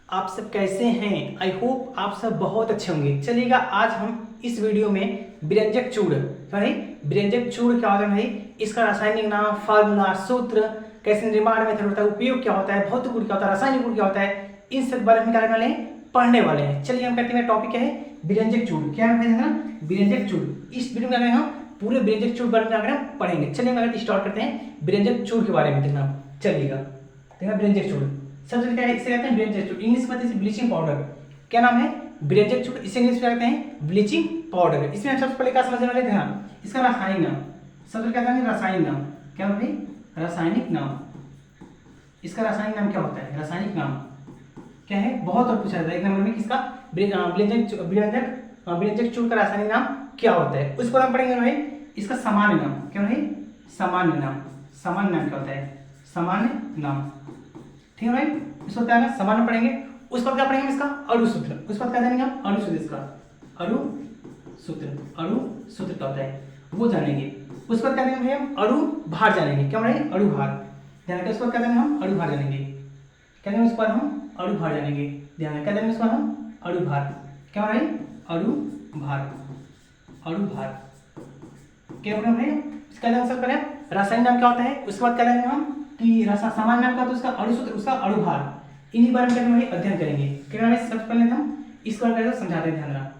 आप सब कैसे हैं? आई होप आप सब बहुत अच्छे होंगे। चलिएगा आज हम इस वीडियो में व्यंजक चूड़ भाई व्यंजक चूड़ क्या होता है भाई, इसका रासायनिक नाम, फार्मूला, सूत्र, कैसे निर्माण मेथड होता है, उपयोग क्या होता है, भौतिक गुण क्या होता है, रासायनिक गुण क्या होता है, इन सब बारे में क्या करने वाले हैं, पढ़ने वाले हैं। चलिए हम कहते हैं टॉपिक क्या है, व्यंजक चूड़। क्या है ना, व्यंजक चूड़। इस वीडियो में हम पूरे व्यंजक चूड़ बारे में पढ़ेंगे। चलिए हम स्टार्ट करते हैं व्यंजक चूड़ के बारे में देखना। चलिएगा देखना व्यंजक चूड़ सबसे क्या है, इसे कहते हैं व्यंजक चूड़। इंग्लिश में इसे ब्लीचिंग पाउडर। क्या नाम है, व्यंजक चूड़। इसे इंग्लिश में कहते हैं ब्लीचिंग पाउडर। इसमें हम सबसे पहले क्या समझने वाले ध्यान, इसका रासायनिक नाम। सबसे क्या है, रासायनिक नाम। क्या भाई, रासायनिक नाम। इसका रासायनिक नाम क्या होता है, रासायनिक नाम क्या है, बहुत और पूछा जाता है एक नंबर में, किसका, व्यंजक चूड़ का रासायनिक नाम क्या होता है। उसको हम पढ़ेंगे भाई इसका सामान्य नाम। क्या भाई, सामान्य नाम। सामान्य नाम क्या होता है, सामान्य नाम। ठीक है भाई, इसको क्या है, सामान्य पढ़ेंगे। उस पर क्या पढ़ेंगे, इसका अणुसूत्र। उस पर क्या जानेंगे हम, अणुसूत्र। इसका अणुसूत्र, अणुसूत्र क्या होता है वो जानेंगे। उस पर क्या जानेंगे हम, अणुभार जानेंगे। क्या पढ़ेंगे, अणुभार। ध्यान रखिए, उस पर क्या जानेंगे हम, अणुभार जानेंगे। क्या जानेंगे उस पर हम, अणुभार जानेंगे। ध्यान रखिए, क्या जानेंगे उस पर हम, अणुभार। क्या हो रहा है, अणुभार। अणुभार क्या बोल रहे हैं, इसका आंसर करें, रासायनिक नाम क्या होता है। उसके बाद क्या जानेंगे हम कि सामान्य नाम क्या होता है, उसका अणुसूत्र, उसका अणुभार। इन्हीं बारे में अध्ययन करेंगे। क्या सबसे पहले हम इसको समझाते हैं, ध्यान रखना।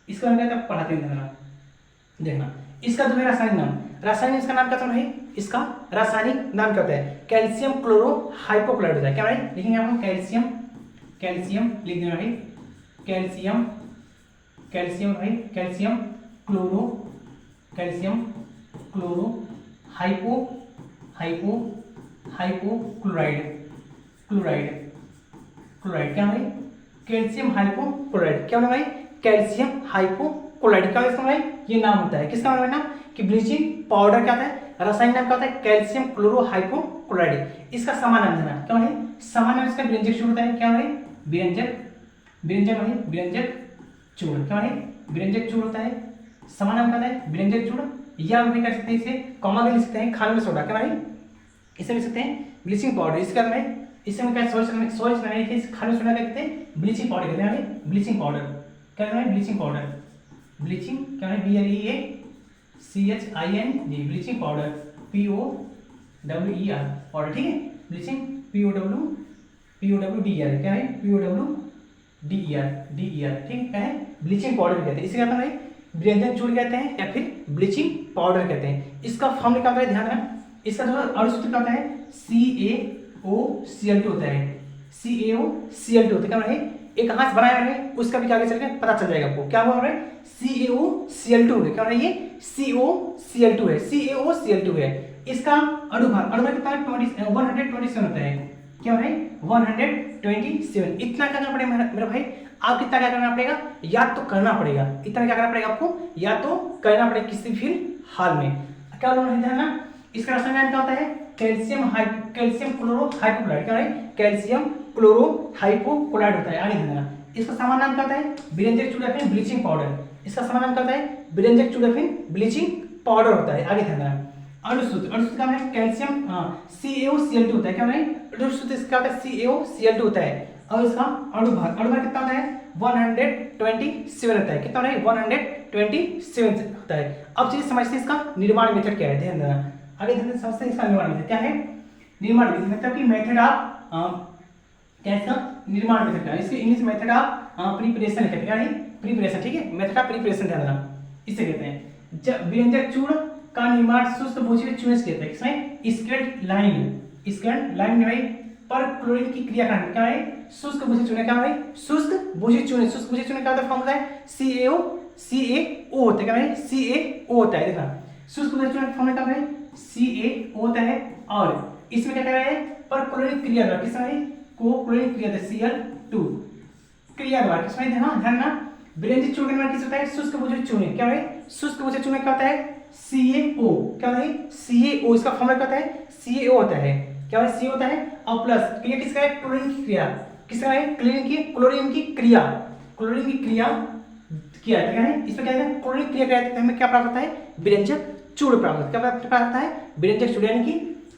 इसको पढ़ाते हैं, ध्यान देखना। इसका जो है रासायनिक नाम, रासायनिक इसका नाम क्या होता है, इसका रासायनिक नाम क्या होता है, कैल्शियम क्लोरो हाइपोक्लोराइड होता है। क्या भाई लिखेंगे हम, कैल्शियम, कैल्शियम लिख देना भाई, कैल्शियम, कैल्शियम भाई, calcium chloro, calcium chloro hypo, hypo, hypochloride, chloride, chloride. क्या भाई, कैल्शियम हाइपोक्लोराइड। क्या भाई, कैल्शियम हाइपोक्लोराइड। क्या इसका भाई, ये नाम होता है। किसका नाम है, कि ब्लीचिंग पाउडर क्या होता है, रासायनिक नाम क्या होता है, कैल्शियम क्लोरो हाइपोक्लोराइड। इसका सामान्य नाम है, क्या भाई, सामान्य नाम इसका व्यंजक चूड़ होता है। क्या भाई, व्यंजक, व्यंजक भाई, व्यंजक चूड़। क्या भाई, व्यंजक चूड़ होता है। सामान्य नाम क्या होता है, व्यंजक चूड़। या हम भी कर सकते हैं इसे कॉमा में लिख सकते हैं, खाने में सोडा। क्या भाई, इसे लिख सकते हैं ब्लीचिंग पाउडर। इसका में इससे हम क्या सॉल्ट खाने में सोडा कहते हैं, ब्लीचिंग पाउडर कहते हैं, ब्लीचिंग पाउडर। क्या है, ब्लीचिंग पाउडर, ब्लीचिंग क्या है, BLEACHING, bleaching powder, POWER powder. ठीक है, ब्लीचिंग POWDER। क्या है, POWDER, ठीक है, ब्लीचिंग पाउडर कहते हैं। इसे कहते हैं व्यंजक चूड़ कहते हैं या फिर ब्लीचिंग पाउडर कहते हैं। इसका फॉर्मूला क्या होता है, ध्यान रखना। इसका जो अणुसूत्र क्या होता है, CaOCl2 होता है। CaOCl2 होता है। क्या है, एक हाथ बनाया है, उसका भी आगे चल के पता चल जाएगा आपको। क्या हुआ है, CaOCl2 है। क्या है, ये CaOCl2 है, CaOCl2 है। इसका अणुभार, अणुभार कितना है, 127 होता है। क्या है, 127। इतना क्या करना पड़ेगा मेरा भाई, आप कितना क्या करना पड़ेगा, याद तो करना पड़ेगा। इतना क्या करना पड़ेगा आपको, याद तो करना पड़ेगा किसी फिर हाल में। क्या बोलना है, इसका रासायनिक क्या होता है, कैल्शियम क्लोरो हाइपोक्लोराइड। क्या है, कैल्शियम क्लोरो हाइपोक्लोराइड होता है। आगे ध्यान। इसका सामान्य नाम क्या होता है, व्यंजक चूड़ या फिर ब्लीचिंग पाउडर। इसका सामान्य नाम क्या होता है, व्यंजक चूड़ या फिर ब्लीचिंग पाउडर होता है। आगे ध्यान। अणुसूत्र, अणुसूत्र क्या है, कैल्शियम CaOCl2 होता है। क्या है, अणुसूत्र इसका होता है CaOCl2 होता है। और इसका अणुभार, अणुभार कितना होता है, 127 होता है। कितना होता है, 127 होता है। अब चलिए समझते हैं इसका निर्माण मेथड क्या है, ध्यान देना। आगे ध्यान समझते हैं इसका निर्माण मेथड क्या है। निर्माण विधि मतलब कि मेथड ऑफ क्या है, इसका निर्माण मेथड क्या है, इसके इंग्लिश मेथड ऑफ प्रिपरेशन कहते हैं। क्या है, प्रिपरेशन। ठीक है, मेथड ऑफ प्रिपरेशन ध्यान देना, इसे कहते हैं। जब व्यंजक चूड़ का निर्माण शुष्क भूसी चूर्ण से कहते हैं। किसमें, स्केल्ड लाइन, स्केल्ड लाइन में भाई पर क्लोरीन की क्रिया कारण। क्या है, शुष्क भूसी चूर्ण। क्या है, शुष्क भूसी चूर्ण। शुष्क भूसी चूर्ण का फॉर्मूला है CaO होता है। क्या है, CaO होता है। देखना, शुष्क भूसी चूर्ण का फॉर्मूला क्या है, CaO होता है। और इसमें क्या कर रहे हैं, पर क्लोरीन क्रिया द्वारा, किसमें, को क्लोरीन क्रिया Cl2 क्रिया द्वारा। किसमें, ध्यान ना, व्यंजक चूर्ण का किस होता है, शुष्क भूसी चूर्ण। क्या है, शुष्क भूसी चूर्ण क्या होता है, CaO। क्या होता है, CaO। इसका फॉर्मूला क्या होता है, CaO होता है। क्या है, C होता है। और प्लस क्रिया किसका है, क्लोरीन की क्रिया। किसका है, क्लोरीन की क्रिया, क्लोरीन की क्रिया किया है। इसमें क्या है, क्लोरीन क्रिया करते हैं, हमें क्या प्राप्त होता है, व्यंजक चूड़ प्राप्त होता है। क्या प्राप्त होता है, व्यंजक चूड़, यानी कि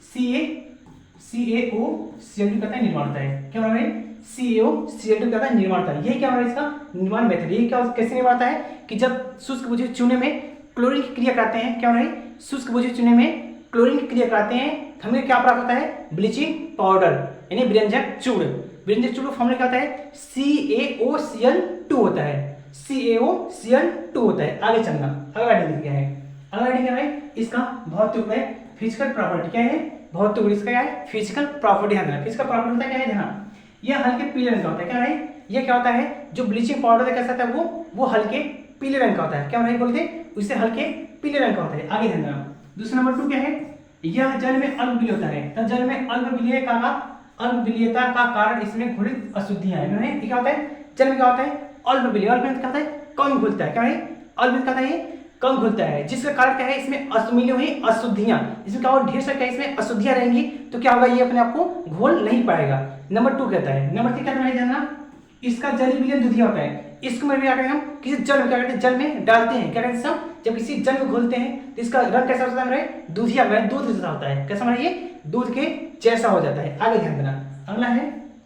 CaOCl2 कहता है निर्माण होता है। क्या होता है, CaO Cl2 क्या होता है, निर्माण होता है। यही क्या हो रहा है, इसका निर्माण मेथड। ये क्या कैसे निर्माण होता है कि जब शुष्क भोज्य चूने में क्लोरीन की क्रिया कराते हैं, क्या हो रहा है, शुष्क भोज्य चूने में क्लोरीन की क्रिया कराते हैं, हमें क्या प्राप्त होता है, ब्लीचिंग पाउडर यानी व्यंजक चूर्ण। व्यंजक चूर्ण फॉर्मूला क्या होता है, CaOCl2 होता है, CaOCl2 होता है। आगे चलना, अगला आइडिया क्या है, अगला आइडिया क्या है, इसका भौतिक है फिजिकल प्रॉपर्टी। क्या है, भौतिक गुण इसका क्या है, फिजिकल प्रॉपर्टी है। फिजिकल प्रॉपर्टी होता है क्या है, ध्यान, यह हल्के पीले रंग का होता है। क्या है, ये क्या होता है, जो ब्लीचिंग पाउडर कैसा होता है, वो हल्के पीले रंग का होता है। क्या बोलते हैं, उससे हल्के पीले रंग का होता है। आगे ध्यान देना। दूसरा नंबर 2 क्या है, यह जल में अल्पविलीय होता है। तो जल में अल्पविलीयता का कारण इसमें घुलित अशुद्धियां हैं। क्या होता है, जल में क्या होता है, अल्पविलीय। अल्पविलीय क्या होता है, कम घुलता है। क्या है, अल्पविलीय क्या होता है, कम घुलता है, जिसका कारण क्या है, इसमें अशुद्धियां हुई अशुद्धियां, इसमें क्या होगा, ढेर सारी क्या इसमें अशुद्धियां रहेंगी, तो क्या होगा, ये अपने आप को घोल नहीं पाएगा। नंबर 2 कहता है। नंबर 3 कहता है जानना, इसका जलीय विलयन दुधिया होता है। इसको में भी क्या करेंगे हम, किसी जल में क्या करते हैं, जल में डालते हैं। क्या करते हैं सब, जब किसी जल में घोलते हैं तो इसका रंग कैसा होता है, दूधिया, दूध जैसा होता है। कैसा हमारा, ये दूध के जैसा हो जाता है। आगे ध्यान देना। अगला है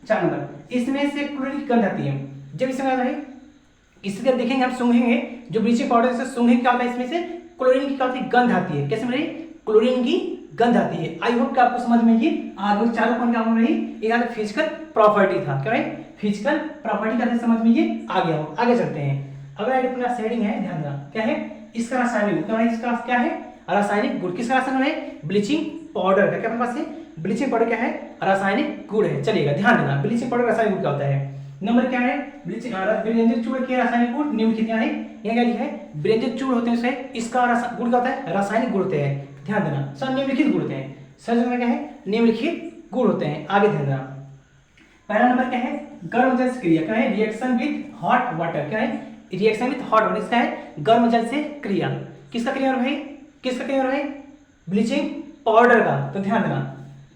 4 नंबर, इसमें से क्लोरीन की गंध आती है। जब इसमें क्या है, इसके देखेंगे हम, सूंघेंगे, जो ब्लीचिंग पाउडर से सूंघेंगे, क्या होता है, इसमें से क्लोरीन की क्या होती है, गंध आती है। कैसे मेरी, क्लोरीन की गंध आती है। आई होप कि आपको समझ में ये आगे चारों पॉइंट क्या हो रही, एक फिजिकल प्रॉपर्टी था। क्या है, फिजिकल प्रॉपर्टी का समझ में ये आ गया हो। आगे चलते हैं। अगला अपना शेडिंग है, ध्यान देना। क्या है, इसका रासायनिक गुण, क्या है, इसका क्या है, रासायनिक गुण। किसका रासायनिक है, ब्लीचिंग पाउडर का। क्या अपने पास है, ब्लीचिंग पाउडर क्या है, रासायनिक गुण है। चलिएगा, ध्यान देना, ब्लीचिंग पाउडर रासायनिक गुण क्या होता है। नंबर क्या है, व्यंजक चूर्ण के रासायनिक गुण निम्नलिखित हैं। यह क्या लिखा है, व्यंजक चूर्ण होते हैं उसके, इसका गुण क्या होता है, रासायनिक गुण होते हैं। ध्यान देना, सब निम्नलिखित गुण होते हैं। सर क्या है, निम्नलिखित गुण होते हैं। आगे ध्यान देना। पहला नंबर क्या है, गर्म जल से क्रिया। क्या है, रिएक्शन विद हॉट वाटर। क्या है, रिएक्शन विद हॉट वाटर, इसका है गर्म जल से क्रिया। किसका क्रिया हो रहा है, किसका क्रिया हो रहा है, ब्लीचिंग पाउडर का। तो ध्यान देना,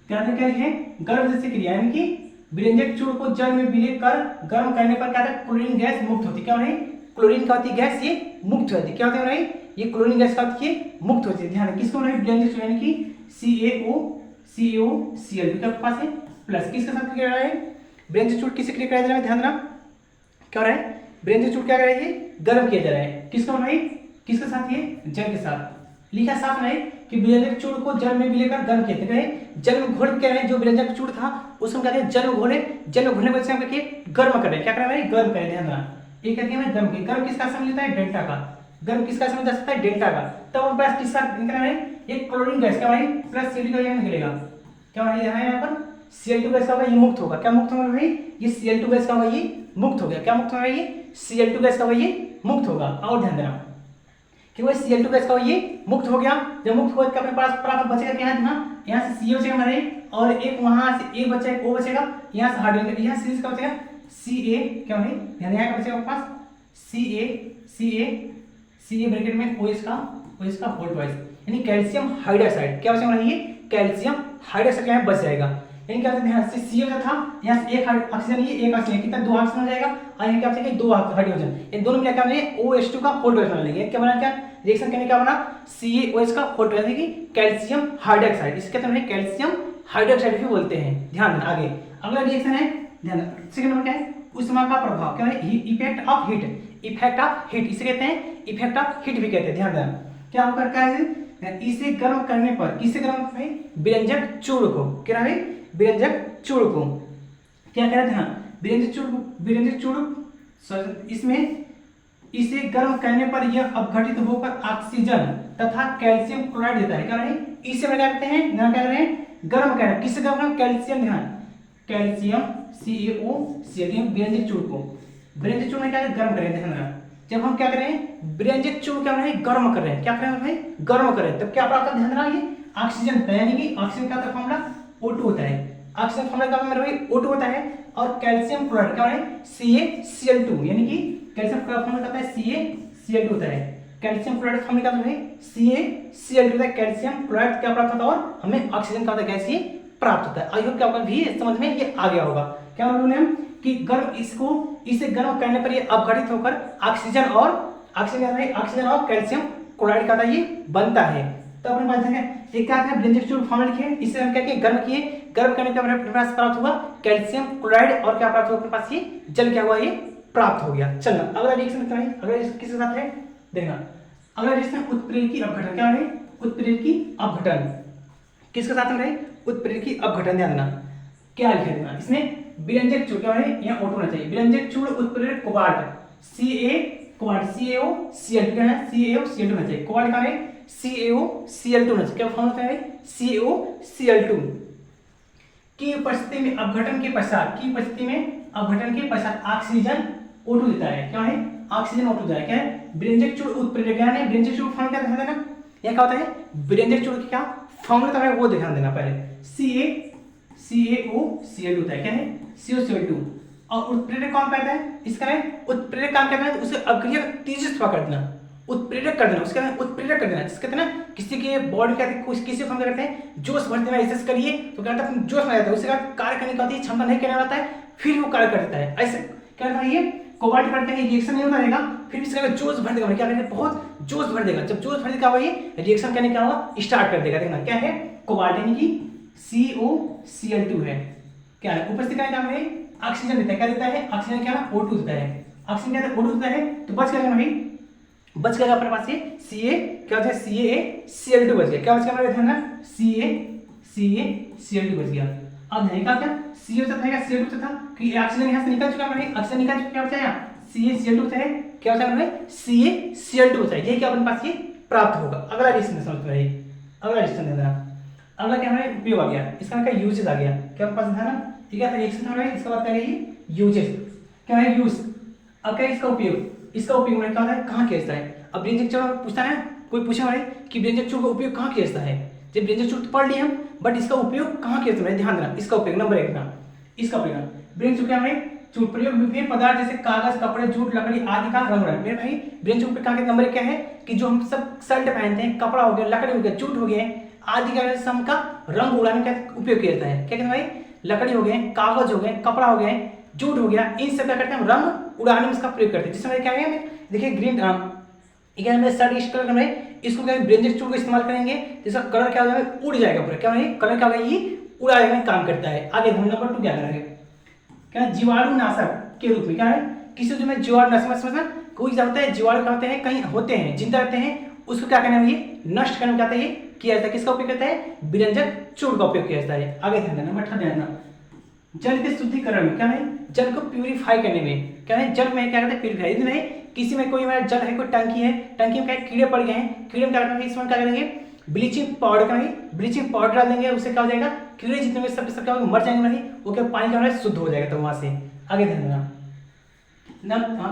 क्या है, गर्म जल से क्रिया, यानी कि व्यंजक चूर्ण को जल में विलेकर गर्म करने पर क्या होता है, क्लोरीन गैस मुक्त होती है। क्या हो रही है, क्लोरीन का होती है गैस, ये मुक्त होती है। क्या होती है, ये क्लोरीन गैस का होती है, मुक्त होती है। ध्यान रखिए, किसको व्यंजक चूर्ण यानी कि CaOCl2 के पास है, प्लस किसके साथ क्रिया है, व्यंजक चूर्ण किससे क्रिया कराया जा रहा है, ध्यान देना। क्या हो रहा है, व्यंजक चूर्ण क्या कर रहा है, गर्म किया जा रहा है। किसका हो रहा है, किसके साथ, ये जल के साथ। लिखा साफ है कि व्यंजक चूर्ण को जल में मिलाकर गर्म किया जाता है। जल में घोल के जो व्यंजक चूर्ण था उसमें क्या है, जल में घोले, जल में घोलने के बाद हम क्या गर्म कर रहे हैं। क्या कर रहे हैं, गर्म कर रहे हैं। ध्यान देना, ये कहते हैं गर्म की। गर्म किसका समय लेता है, डेल्टा का। गर्म किसका समय दे सकता है, डेल्टा का। तब हम पास किसका निकल रहा है, एक क्लोरीन गैस। क्या भाई, प्लस Cl2 का यहाँ निकलेगा। क्या भाई, यहाँ पर Cl2 गैस का होगा, ये मुक्त होगा। क्या मुक्त होगा भाई, ये Cl2 गैस का होगा, ये मुक्त हो गया। क्या मुक्त होगा, ये Cl2 गैस का होगा, ये मुक्त होगा। और ध्यान देना कि वो Cl2 गैस का ये मुक्त हो गया। जब मुक्त हुआ तो अपने पास प्राप्त बचेगा क्या है, यहाँ से CO बचेगा हमारे, और एक वहां से एक बचेगा, O बचेगा, यहाँ से हाइड्रोजन, यहाँ सीरीज का बचेगा Ca। क्या भाई, यहाँ का बचेगा आपके पास Ca ब्रैकेट में O इसका होल ट्वाइस, यानी कैल्शियम हाइड्रोक्साइड। क्या बचेगा, ये कैल्शियम हाइड्रोक्साइड यहाँ बच जाएगा। यानी क्या ध्यान से CO जो था, यहाँ से एक ऑक्सीजन, ये एक ऑक्सीजन, कितना, 2 ऑक्सीजन हो जाएगा, और यहाँ क्या बचेगा, 2 हाइड्रोजन। इन दोनों मिला क्या बने, OH2 का होल ट्वाइस बना लेंगे। क्या बना, क्या रिएक्शन करने क्या बना, CaOH का होल ट्वाइस, यानी कैल्शियम हाइड्रोक्साइड। इसके कहते हैं कैल्शियम हाइड्रोक्साइड भी बोलते हैं। ध्यान देना। आगे अगला रिएक्शन है, ध्यान देना, सेकंड नंबर क्या है, ऊष्मा का प्रभाव। क्या है, effect of heat. Effect of heat इसे कहते हैं, इफेक्ट ऑफ हीट भी कहते हैं। ध्यान देना, क्या होकर क्या है, इसे गर्म करने पर, किसे गर्म करना है, व्यंजक चूर्ण को। क्या है, व्यंजक चूर्ण को क्या कह रहे थे, व्यंजक चूर्ण इसमें इसे गर्म करने पर यह अपघटित होकर ऑक्सीजन तथा कैल्शियम क्लोराइड देता है। क्या है, इसे क्या करते हैं, क्या कर रहे हैं, गर्म कर रहे हैं। किससे गर्म, कैल्शियम, ध्यान, कैल्शियम CaOCl व्यंजक चूर्ण को, व्यंजक चूर्ण क्या गर्म कर रहे हैं। ध्यान, जब हम क्या कर रहे हैं, व्यंजक चूर्ण क्या कर रहे हैं, गर्म कर रहे हैं। क्या कर रहे हैं भाई, गर्म कर रहे हैं, तब क्या प्राप्त, ध्यान रहा, ये ऑक्सीजन, यानी कि ऑक्सीजन का फॉर्मूला O2 होता है। ऑक्सीजन फॉर्मूला का मेरा O2 होता है, और कैल्शियम क्लोराइड क्या है, CaCl2, यानी कि कैल्शियम क्लोराइड फॉर्मूला होता है CaCl2 होता है। कैल्शियम क्लोराइड फॉर्मूला क्या है, CaCl2 होता है। कैल्शियम क्लोराइड क्या प्राप्त होता है, और हमें ऑक्सीजन का गैस ये प्राप्त होता है। आई होप क्या आपको भी समझ में ये आ गया होगा। क्या बोले हम कि इसे गर्म करने पर ये अपघटित होकर ऑक्सीजन और कैल्शियम क्लोराइड का ये बनता है। तो अपने पास देखें, एक क्या है, व्यंजक चूर्ण फॉर्मूला लिखे, इसे हम क्या किए, गर्म किए। गर्म करने पे अपने पास प्राप्त हुआ कैल्शियम क्लोराइड और क्या प्राप्त हुआ अपने पास, ये जल क्या हुआ, ये प्राप्त हो गया। चलना अगला रिएक्शन क्या है, अगला किसके साथ है देखना। अगला रिएक्शन उत्प्रेरकी अपघटन, क्या है उत्प्रेरकी अपघटन, किसके साथ में है उत्प्रेरकी अपघटन। ध्यान देना क्या लिखा देना इसमें, विरंजक चूड़ क्या है यहाँ ऑटो होना चाहिए, विरंजक चूड़ उत्प्रेरक कोबाल्ट कोबाल्ट CaOCl2 क्या है CaOCl2 होना चाहिए, कोबाल्ट का है CaOCl2 होना चाहिए, क्या फॉर्म होता है CaOCl2 की उपस्थिति में अपघटन के पश्चात, की उपस्थिति में अपघटन के पश्चात ऑक्सीजन O2 देता है, क्या है ऑक्सीजन O2 देता है, क्या है विरंजक चूड़ उत्प्रेरक, यानी विरंजक चूड़ फॉर्म क्या ध्यान देना, यह क्या होता है विरंजक चूड़ की क्या फॉर्मूला है वो ध्यान देना पहले, CaOCl2 होता है, क्या है CaOCl2। और उत्प्रेरक कौन कहता है, इसका है उत्प्रेरक काम करना है तो उसे अभिक्रिया तेजस्वी कर देना, उत्प्रेरक कर देना, उसका उत्प्रेरक कर देना, जिसके कहते हैं ना किसी के बॉडी का कुछ किसी को हम करते हैं जोश भरते में ऐसे करिए तो क्या होता है जोश में जाता है, उसके बाद कार्य करने की क्षमता नहीं करने वाला है, फिर वो कार्य कर देता है। ऐसे क्या करता है ये कोबाल्ट करते हैं, रिएक्शन नहीं होता रहेगा, फिर इसका जोश भर देगा, क्या करेगा बहुत जोश भर देगा, जब जोश भर देगा वो ये रिएक्शन करने क्या होगा स्टार्ट कर देगा। देखना क्या है कोबाल्ट यानी कि CaOCl2 है, क्या है उपस्थिति का काम है ऑक्सीजन देता है, क्या देता है ऑक्सीजन, क्या O2 देता है, ऑक्सीजन क्या O2 देता है, तो बच गया भाई, बच गया अपने पास ये क्या होता है CaCl2 बच गया, क्या बच गया हमारे ध्यान ना CaCl2 बच गया। अब नहीं क्या CO से था CL2 था कि ऑक्सीजन यहां से निकल चुका है, ऑक्सीजन निकल चुका, क्या बचा है CaCl2 है, क्या बचा है CaCl2 बचा है, ये क्या अपने पास ये प्राप्त होगा। अगला रिएक्शन समझ में आई, अगला रिएक्शन देना, अगला क्या हमारे उपयोग आ गया, इसका क्या यूजेस आ गया, क्या पास था ना, ठीक है रिएक्शन हो रहा है, इसका बात करेंगे यूजेस, क्या है यूज। अब क्या इसका उपयोग, इसका उपयोग क्या होता है कहाँ किया जाता है। अब व्यंजक चूड़ पूछता है, कोई पूछा है कि व्यंजक चूड़ का उपयोग कहाँ किया जाता है, जब व्यंजक चूड़ पढ़ लिए हम, बट इसका उपयोग कहाँ किया जाता है ध्यान देना, इसका उपयोग नंबर 1 ना, इसका उपयोग व्यंजक चूड़ क्या है चूड़ प्रयोग विभिन्न पदार्थ जैसे कागज कपड़े जूट लकड़ी आदि का रंग मेरे भाई। व्यंजक चूड़ पे कहाँ के नंबर 1 क्या है कि जो हम सब शर्ट पहनते हैं, कपड़ा हो गया, लकड़ी हो गया, जूट हो गया आदि का सम का रंग उड़ाने का उपयोग किया जाता है। क्या कहते हैं भाई, लकड़ी हो गए, कागज हो गए, कपड़ा हो गए, जूट हो गया, इन सब क्या करते हैं हम रंग उड़ाने में इसका प्रयोग करते हैं। जिसमें क्या है देखिए ग्रीन शर्ट इस कलर में, इसको क्या व्यंजक चूड़ का इस्तेमाल करेंगे तो इसका कलर क्या होगा उड़ जाएगा पूरा, क्या है कलर क्या होगा ये उड़ाने में काम करता है। आगे नंबर 2 क्या करेंगे, क्या जीवाणु नाशक के रूप में, क्या है किसी जो में जीवाणु नाशक समझना, कोई क्या होता है जीवाणु क्या होते हैं कहीं होते हैं जिंदा रहते हैं, उसको क्या करना है ये नष्ट करने में क्या है किया जाता है, किसका उपयोग करता है विरंजक चूड़ का उपयोग किया जाता है। आगे ध्यान देना, नंबर 3 ध्यान देना, जल के शुद्धिकरण में, क्या है जल को प्यूरिफाई करने में, क्या है जल में क्या करते हैं प्यूरिफाई, इसमें किसी में कोई हमारा जल है, कोई टंकी है, टंकी में क्या कीड़े पड़ गए हैं, कीड़े में क्या करते हैं इसमें क्या करेंगे ब्लीचिंग पाउडर, का ब्लीचिंग पाउडर डाल देंगे, उससे क्या हो जाएगा कीड़े जितने भी सब क्या मर जाएंगे नहीं, वो क्या पानी क्या शुद्ध हो जाएगा तो वहां से। आगे ध्यान देना,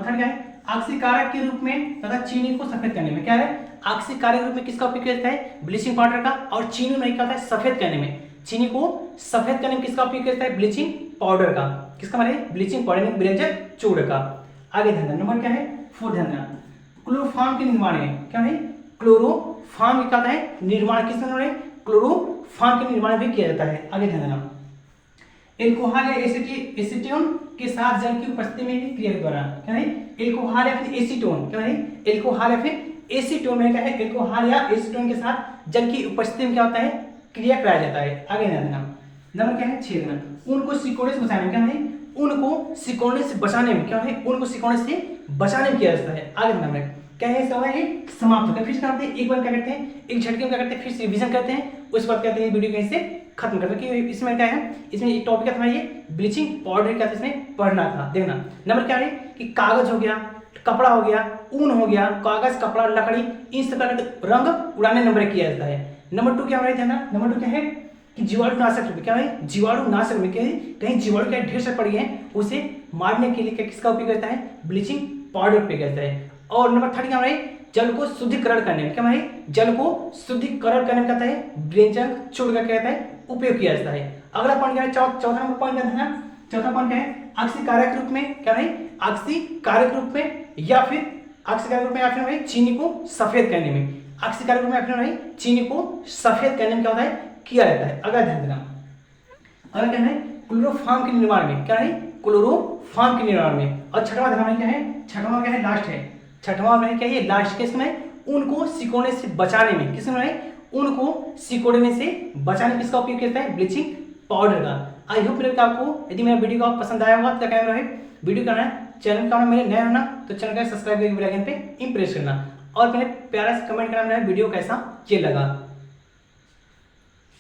थर्ड क्या है ऑक्सीकारक के रूप में तथा चीनी को सफेद करने में, क्या है ऑक्सीकारक के रूप में किसका उपयोग किया जाता है ब्लीचिंग पाउडर का, और चीनी में क्या होता है सफेद करने में, चीनी को सफेद करने में किसका उपयोग किया जाता है ब्लीचिंग पाउडर का, किसका मतलब ब्लीचिंग पाउडर में विरंजक चूड़ का। आगे ध्यान देना, नंबर क्या है 4 ध्यान देना, क्लोरोफॉर्म के निर्माण में, क्या है क्लोरोफॉर्म क्या होता है निर्माण, किस तरह क्लोरोफॉर्म के निर्माण भी किया जाता है। आगे ध्यान देना, एल्कोहल या एसीटोन के साथ जल की उपस्थिति में भी क्रिया द्वारा, क्या है एल्कोहल या फिर एसीटोन, क्या है एल्कोहल या फिर एसीटोन में क्या है एल्कोहल या एसीटोन के साथ जल की उपस्थिति में क्या होता है क्रिया कराया जाता है। आगे ध्यान देना, नंबर क्या है 6 देना, उनको सिकोड़े से बचाने में, क्या है उनको सिकोड़े से बचाने में, क्या है उनको सिकोड़े से बचाने में किया जाता है। आगे नंबर क्या है इसका ये समाप्त होता है, फिर क्या करते हैं एक बार क्या करते हैं एक झटके में क्या करते हैं फिर से रिवीजन करते हैं, उस बात कहते हैं वीडियो कहीं से खत्म करते हैं कि इसमें क्या है इसमें एक टॉपिक क्या था ये ब्लीचिंग पाउडर क्या था इसमें पढ़ना था। देखना नंबर क्या है कि कागज हो गया, कपड़ा हो गया, ऊन हो गया, कागज कपड़ा लकड़ी इन सब का रंग उड़ाने नंबर किया जाता है। नंबर 2 क्या हो रहा है नंबर 2 क्या है कि जीवाणु नाशक, क्या है जीवाणु नाशक में कहीं जीवाणु क्या ढेर से पड़ गए हैं उसे मारने के लिए किसका उपयोग करता है ब्लीचिंग पाउडर उपयोग करता है। और नंबर 3 क्या है जल को शुद्धिकरण करने में, क्या है जल को शुद्धिकरण करने में कहता है विरंजक चूड़ का कहता है उपयोग किया जाता है। अगला पॉइंट क्या है चौथा नंबर पॉइंट क्या है, चौथा पॉइंट क्या है ऑक्सीकारक रूप में, क्या है ऑक्सीकारक रूप में या फिर ऑक्सीकारक रूप में या फिर चीनी को सफेद करने में, ऑक्सीकारक रूप में या फिर चीनी को सफेद करने में क्या होता है किया जाता है। अगला ध्यान देना, अगला क्या है क्लोरोफॉर्म के निर्माण में, क्या है क्लोरोफॉर्म के निर्माण में। और छठवां ध्यान क्या है छठवां क्या है लास्ट है, छठवां में क्या है लास्ट केस में उनको सिकोड़ने से बचाने में, किस में उनको सिकोड़ने से बचाने किसका उपयोग करता है ब्लीचिंग पाउडर का। आई होप मेरे आपको, यदि मेरा वीडियो को पसंद आया होगा तो क्या करना है, वीडियो करना है, चैनल का मेरे नया होना तो चैनल का सब्सक्राइब करके बेल आइकन पे इंप्रेस करना, और मेरे प्यारा से कमेंट करना मेरा वीडियो कैसा ये लगा।